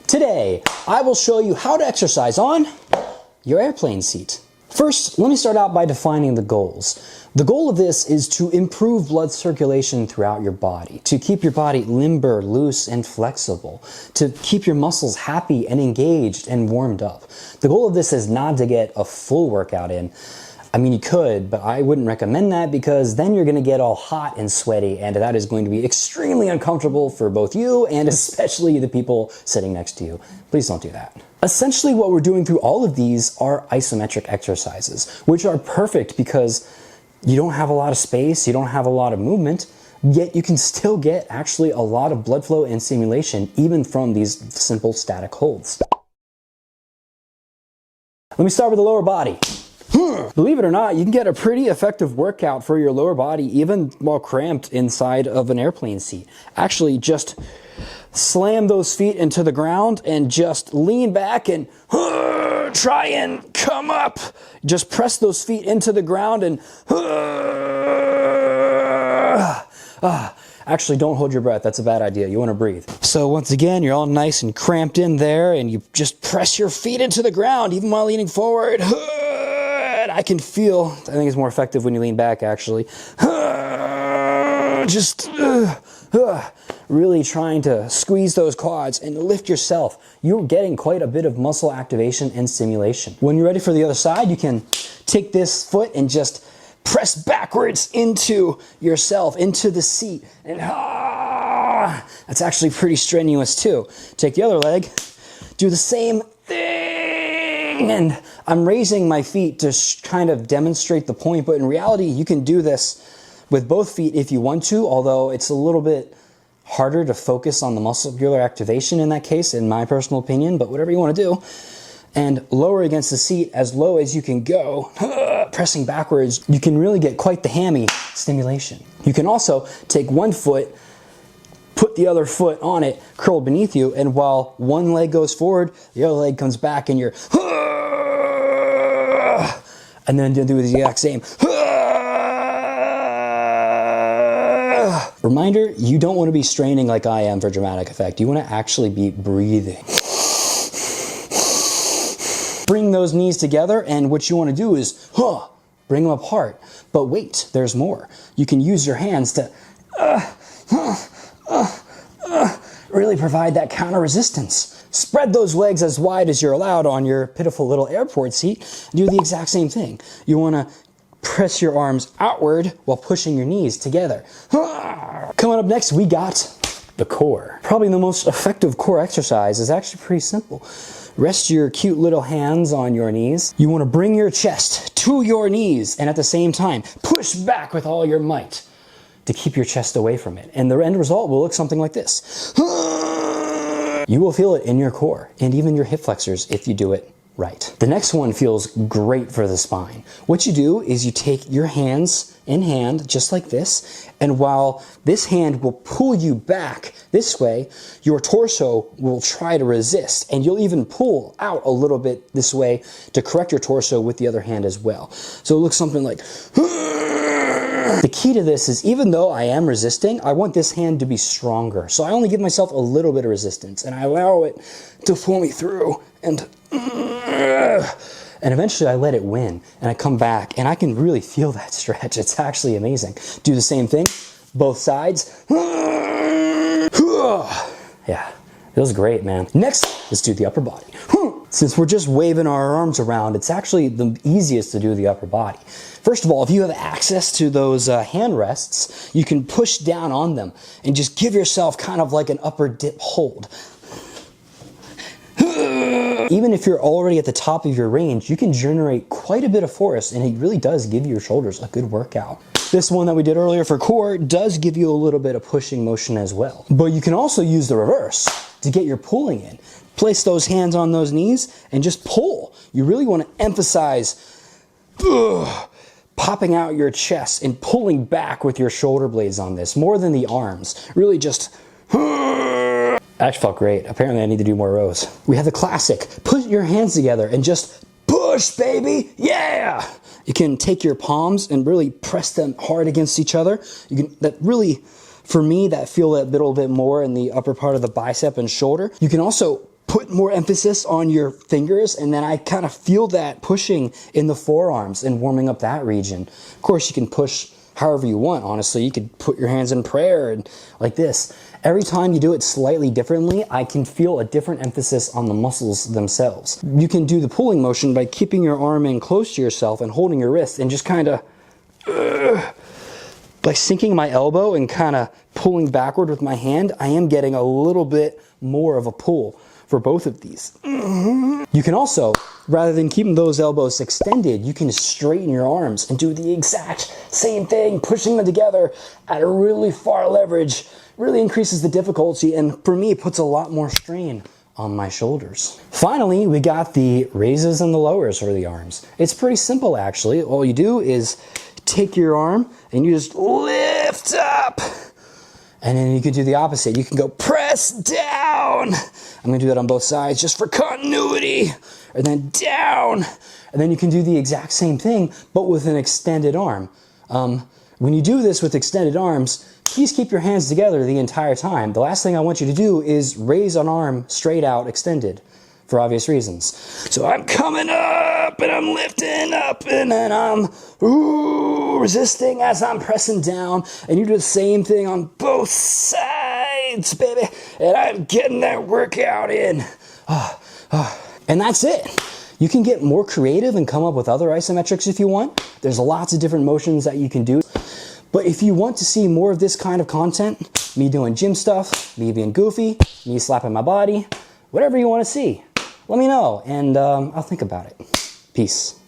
Today, I will show you how to exercise on your airplane seat. First, let me start out by defining the goals. The goal of this is to improve blood circulation throughout your body, to keep your body limber, loose, and flexible, to keep your muscles happy and engaged and warmed up. The goal of this is not to get a full workout in. I mean, you could, but I wouldn't recommend that because then you're going to get all hot and sweaty, and that is going to be extremely uncomfortable for both you and especially the people sitting next to you. Please don't do that. Essentially, what we're doing through all of these are isometric exercises, which are perfect because you don't have a lot of space, you don't have a lot of movement, yet you can still get actually a lot of blood flow and stimulation even from these simple static holds. Let me start with the lower body. Believe it or not, you can get a pretty effective workout for your lower body even while cramped inside of an airplane seat. Actually, just slam those feet into the ground and just lean back and try and come up. Just press those feet into the ground and actually, don't hold your breath. That's a bad idea. You want to breathe. So once again, you're all nice and cramped in there, and you just press your feet into the ground even while leaning forward. I can feel, I think it's more effective when you lean back, actually. Just really trying to squeeze those quads and lift yourself. You're getting quite a bit of muscle activation and stimulation. When you're ready for the other side, you can take this foot and just press backwards into yourself, into the seat. And that's actually pretty strenuous too. Take the other leg, do the same thing. And I'm raising my feet to kind of demonstrate the point, but in reality, you can do this with both feet if you want to, although it's a little bit harder to focus on the muscular activation in that case, in my personal opinion, but whatever you want to do. And lower against the seat as low as you can go, pressing backwards, you can really get quite the hammy stimulation. You can also take one foot, put the other foot on it, curled beneath you, and while one leg goes forward, the other leg comes back and you're and then do the exact same. Reminder, you don't want to be straining like I am for dramatic effect. You want to actually be breathing. Bring those knees together, and what you want to do is bring them apart. But wait, there's more. You can use your hands to really provide that counter resistance. Spread those legs as wide as you're allowed on your pitiful little airport seat. Do the exact same thing. You want to press your arms outward while pushing your knees together. Coming up next, we got the core. Probably the most effective core exercise is actually pretty simple. Rest your cute little hands on your knees. You want to bring your chest to your knees and at the same time push back with all your might to keep your chest away from it. And the end result will look something like this. You will feel it in your core and even your hip flexors if you do it right. The next one feels great for the spine. What you do is you take your hands in hand, just like this, and while this hand will pull you back this way, your torso will try to resist, and you'll even pull out a little bit this way to correct your torso with the other hand as well. So it looks something like... The key to this is even though I am resisting, I want this hand to be stronger. So I only give myself a little bit of resistance, and I allow it to pull me through, and eventually I let it win, and I come back, and I can really feel that stretch. It's actually amazing. Do the same thing, both sides. Yeah, feels great, man. Next, let's do the upper body. Since we're just waving our arms around, it's actually the easiest to do the upper body. First of all, if you have access to those hand rests, you can push down on them and just give yourself kind of like an upper dip hold. Even if you're already at the top of your range, you can generate quite a bit of force, and it really does give your shoulders a good workout. This one that we did earlier for core does give you a little bit of pushing motion as well. But you can also use the reverse to get your pulling in. Place those hands on those knees and just pull. You really want to emphasize popping out your chest and pulling back with your shoulder blades on this, more than the arms. Really just... Actually felt great. Apparently I need to do more rows. We have the classic, put your hands together and just push, baby, yeah! You can take your palms and really press them hard against each other. You can, that really, for me, that feel a little bit more in the upper part of the bicep and shoulder. You can also put more emphasis on your fingers, and then I kind of feel that pushing in the forearms and warming up that region. Of course, you can push however you want, honestly. You could put your hands in prayer and like this. Every time you do it slightly differently, I can feel a different emphasis on the muscles themselves. You can do the pulling motion by keeping your arm in close to yourself and holding your wrist and just kind of by sinking my elbow and kind of pulling backward with my hand. I am getting a little bit more of a pull for both of these. You can also, rather than keeping those elbows extended, you can straighten your arms and do the exact same thing, pushing them together at a really far leverage. Really increases the difficulty, and for me, it puts a lot more strain on my shoulders. Finally, we got the raises and the lowers for the arms. It's pretty simple, actually. All you do is take your arm and you just lift up. And then you can do the opposite. You can go press down. I'm gonna do that on both sides just for continuity. And then down. And then you can do the exact same thing, but with an extended arm. When you do this with extended arms, please keep your hands together the entire time. The last thing I want you to do is raise an arm straight out extended for obvious reasons. So I'm coming up and I'm lifting up and then I'm resisting as I'm pressing down, and you do the same thing on both sides, baby, and I'm getting that workout in. And that's it. You can get more creative and come up with other isometrics if you want. There's lots of different motions that you can do. But if you want to see more of this kind of content, me doing gym stuff, me being goofy, me slapping my body, whatever you want to see, let me know and I'll think about it. Peace.